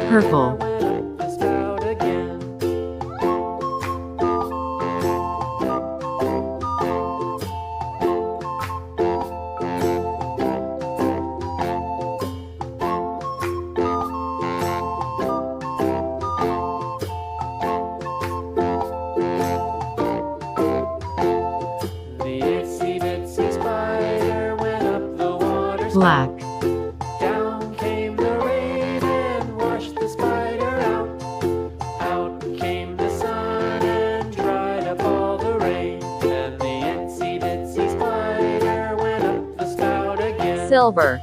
Purple. went up the spout again. The itsy bitsy spider went up the water Black. spout. Down came the rain and washed the spider out. Out came the sun and dried up all the rain. And the itsy bitsy spider went up the spout again. Silver.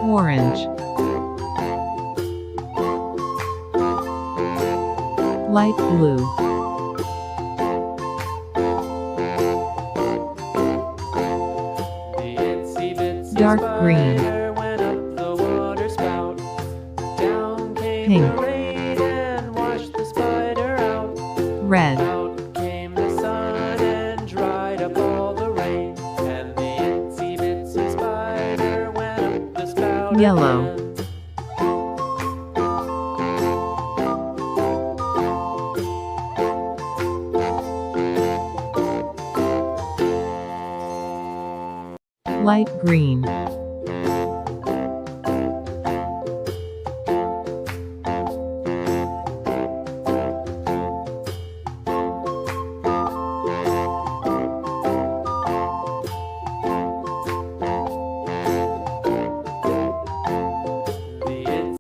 Orange. Light blue. The itsy bitsy Dark green. spider went up the water spout. Down came Pink. the rain and washed the spider out. Red. Out came the sun and dried up all the rain. And the itsy bitsy spider went up the spout Yellow. again. Light green.